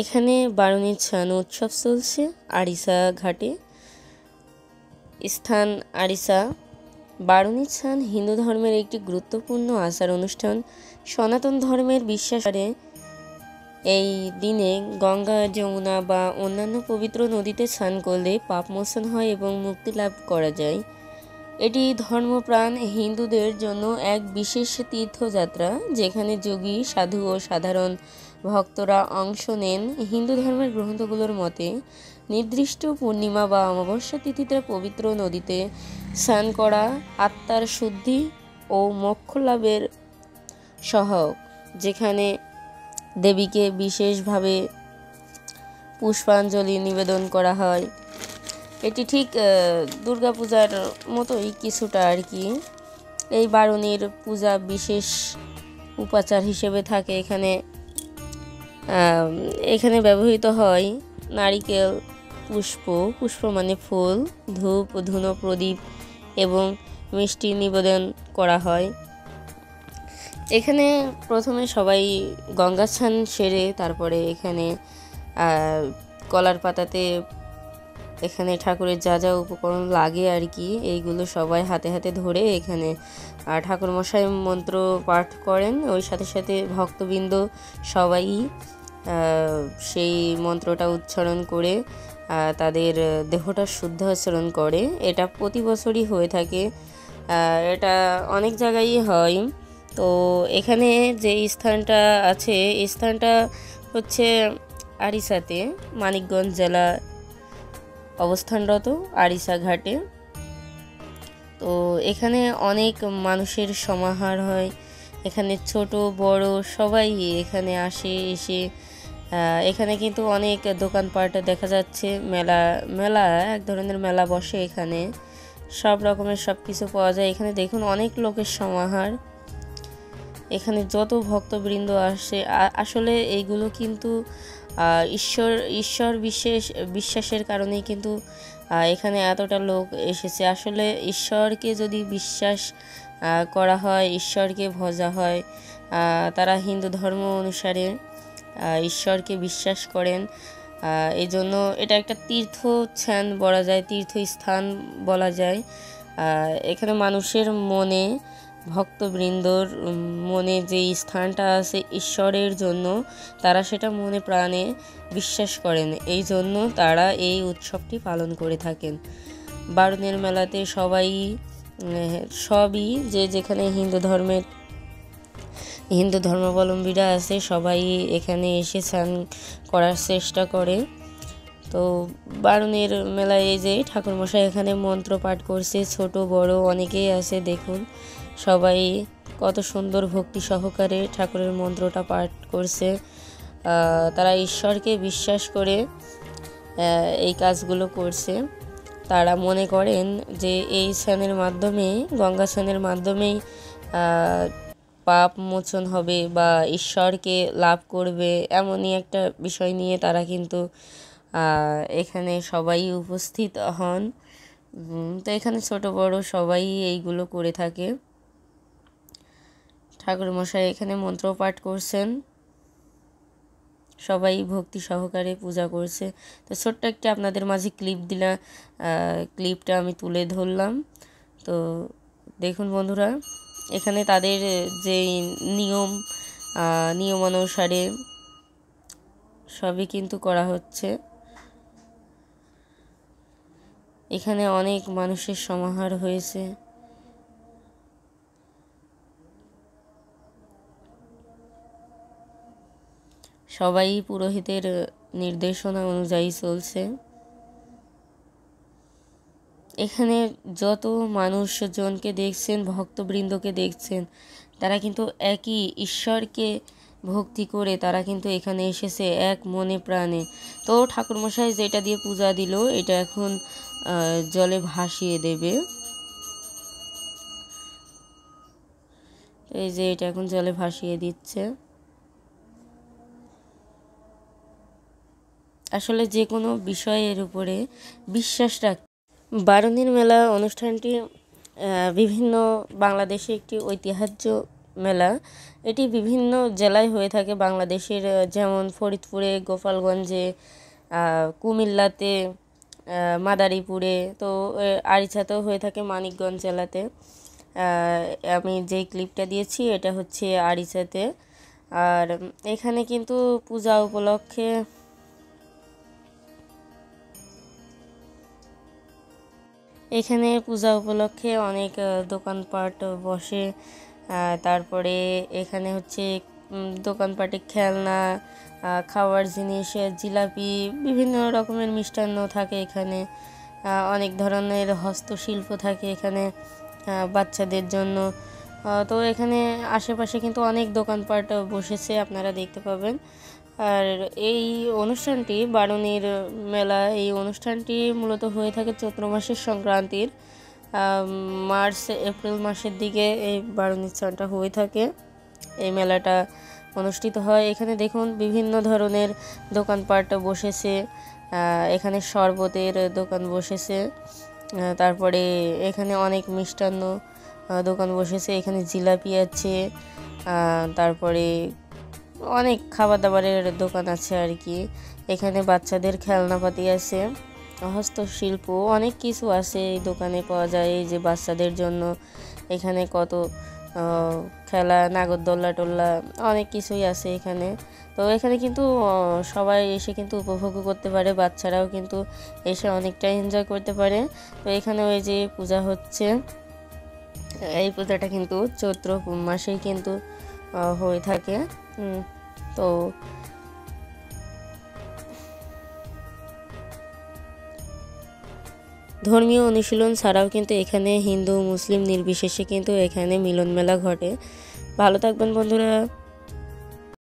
এখানে বারুণীর ছান উৎসব চলছে আরিসা ঘাটে। স্থান আরিসা। বারুণীর ছান হিন্দু ধর্মের একটি গুরুত্বপূর্ণ আচার অনুষ্ঠান। সনাতন ধর্মের বিশ্বাসে এই দিনে গঙ্গা, যমুনা বা অন্যান্য পবিত্র নদীতে স্নান করলে পাপমোচন হয় এবং মুক্তি লাভ করা যায়। এটি ধর্মপ্রাণ হিন্দুদের জন্য এক বিশেষ তীর্থযাত্রা, যেখানে যোগী, সাধু ও সাধারণ ভক্তরা অংশ নেন। হিন্দু ধর্মের গ্রন্থগুলোর মতে নির্দিষ্ট পূর্ণিমা বা অমাবস্যা তিথিতে পবিত্র নদীতে স্নান করা আত্মার শুদ্ধি ও মোক্ষ লাভের সহায়ক, যেখানে দেবীকে বিশেষভাবে পুষ্পাঞ্জলি নিবেদন করা হয়। এটি ঠিক দুর্গাপূজার মতোই কিছুটা আর কি। এই বারুণীর পূজা বিশেষ উপাচার হিসেবে থাকে। এখানে ব্যবহৃত হয় নারিকেল, পুষ্প মানে ফুল, ধূপ, ধুনো, প্রদীপ এবং মিষ্টি নিবেদন করা হয়। এখানে প্রথমে সবাই গঙ্গা স্নান সেরে তারপরে এখানে কলার পাতাতে এখানে ঠাকুরের যা যা উপকরণ লাগে আর কি, এইগুলো সবাই হাতে হাতে ধরে এখানে ঠাকুরমশাই মন্ত্র পাঠ করেন। ওই সাথে সাথে ভক্তবৃন্দ সবাই সেই মন্ত্রটা উচ্চারণ করে তাদের দেহটা শুদ্ধ আচরণ করে। এটা প্রতি বছরই হয়ে থাকে। এটা অনেক জায়গায় হয়। তো এখানে যে স্থানটা আছে, এই স্থানটা হচ্ছে আরিসাতে, মানিকগঞ্জ জেলা অবস্থানরত আরিসা ঘাটে। তো এখানে অনেক মানুষের সমাহার হয়। এখানে ছোট বড় সবাই এখানে এসে এখানে কিন্তু অনেক দোকানপাট দেখা যাচ্ছে। মেলা এক ধরনের মেলা বসে। এখানে সব রকমের সব কিছু পাওয়া যায়। এখানে দেখুন অনেক লোকের সমাহার। এখানে যত ভক্তবৃন্দ আসে, আসলে এইগুলো কিন্তু ঈশ্বর বিশ্বাসের কারণেই কিন্তু এখানে এতটা লোক এসেছে। আসলে ঈশ্বরকে যদি বিশ্বাস করা হয়, ঈশ্বরকে ভজা হয়, তারা হিন্দু ধর্ম অনুসারে ঈশ্বরকে বিশ্বাস করেন। এই জন্য এটা একটা তীর্থস্থান বলা যায়, তীর্থস্থান বলা যায়। এখানে মানুষের মনে, ভক্তবৃন্দর মনে যে স্থানটা আছে ঈশ্বরের জন্য, তারা সেটা মনে প্রাণে বিশ্বাস করেন। এই জন্য তারা এই উৎসবটি পালন করে থাকেন। বারুণের মেলাতে সবই যেখানে হিন্দু ধর্মাবলম্বীরা আছে সবাই এখানে এসে স্নান করার চেষ্টা করে। তো বারুণের মেলায় এই যে ঠাকুরমশাই এখানে মন্ত্র পাঠ করছে, ছোট বড় অনেকেই আছে। দেখুন সবাই কত সুন্দর ভক্তি সহকারে ঠাকুরের মন্ত্রটা পাঠ করছে। তারা ঈশ্বরকে বিশ্বাস করে এই কাজগুলো করছে। তারা মনে করেন যে এই স্নানের মাধ্যমে, গঙ্গা স্নানের মাধ্যমেই পাপ মোচন হবে বা ঈশ্বরকে লাভ করবে, এমনই একটা বিষয় নিয়ে তারা কিন্তু এখানে সবাই উপস্থিত হন। তো এখানে ছোট বড় সবাই এইগুলো করে থাকে। ঠাকুরমশাই এখানে মন্ত্র পাঠ করছেন, সবাই ভক্তি সহকারে পূজা করছে। তো ছোট্ট একটা আপনাদের মাঝে ক্লিপটা আমি তুলে ধরলাম। তো দেখুন বন্ধুরা, এখানে তাদের যে নিয়ম অনুসারে সবই কিন্তু করা হচ্ছে। এখানে অনেক মানুষের সমাহার হয়েছে। সবাই পুরোহিতের নির্দেশনা অনুযায়ী চলছে। এখানে যত মানুষজনকে দেখছেন, ভক্তবৃন্দকে দেখছেন, তারা কিন্তু একই ঈশ্বরকে ভক্তি করে তারা কিন্তু এখানে এসেছে এক মনে প্রাণে। তো ঠাকুরমশাই যেটা দিয়ে পূজা দিল, এটা এখন জলে ভাসিয়ে দেবে। এই যে এটা এখন জলে ভাসিয়ে দিচ্ছে। আসলে যে কোনো বিষয়ের উপরে বিশ্বাস রাখ। বারুণীর মেলা অনুষ্ঠানটি বিভিন্ন বাংলাদেশে একটি ঐতিহ্য মেলা। এটি বিভিন্ন জেলায় হয়ে থাকে বাংলাদেশের, যেমন ফরিদপুরে, গোপালগঞ্জে, কুমিল্লাতে, মাদারীপুরে, তো আরিচাতেও হয়ে থাকে মানিকগঞ্জ জেলাতে। আমি যেই ক্লিপটা দিয়েছি এটা হচ্ছে আরিচাতে। আর এখানে কিন্তু পূজা উপলক্ষে অনেক দোকানপাট বসে। তারপরে এখানে হচ্ছে দোকানপাটে খেলনা, খাওয়ার জিনিস, জিলাপি, বিভিন্ন রকমের মিষ্টান্ন থাকে এখানে। অনেক ধরনের হস্তশিল্প থাকে এখানে বাচ্চাদের জন্য। তো এখানে আশেপাশে কিন্তু অনেক দোকানপাট বসেছে, আপনারা দেখতে পাবেন। আর এই অনুষ্ঠানটি বারুণীর মেলা, এই অনুষ্ঠানটি মূলত হয়ে থাকে চৈত্র মাসের সংক্রান্তির মার্চ এপ্রিল মাসের দিকে এই বারুণী স্নানটা হয়ে থাকে। এই মেলাটা অনুষ্ঠিত হয়। এখানে দেখুন বিভিন্ন ধরনের দোকানপাট বসেছে। এখানে শরবতের দোকান বসেছে। তারপরে এখানে অনেক মিষ্টান্ন দোকান বসেছে। এখানে জিলাপি আছে, তারপরে অনেক খাবার দাবারের দোকান আছে আর কি। এখানে বাচ্চাদের খেলনাপাতি আছে, হস্তশিল্প অনেক কিছু আছে এই দোকানে পাওয়া যায়। এই যে বাচ্চাদের জন্য এখানে কত খেলা, নাগরদোল্লা টোল্লা অনেক কিছুই আছে এখানে। তো এখানে কিন্তু সবাই এসে কিন্তু উপভোগ করতে পারে, বাচ্চারাও কিন্তু এসে অনেকটা এনজয় করতে পারে। তো এখানে ওই যে পূজা হচ্ছে, এই পূজাটা কিন্তু চৈত্র মাসেই কিন্তু হয়ে থাকে। তো ধর্মীয় অনুশীলন ছাড়াও কিন্তু এখানে হিন্দু মুসলিম নির্বিশেষে কিন্তু এখানে মিলন মেলা ঘটে। ভালো থাকবেন বন্ধুরা।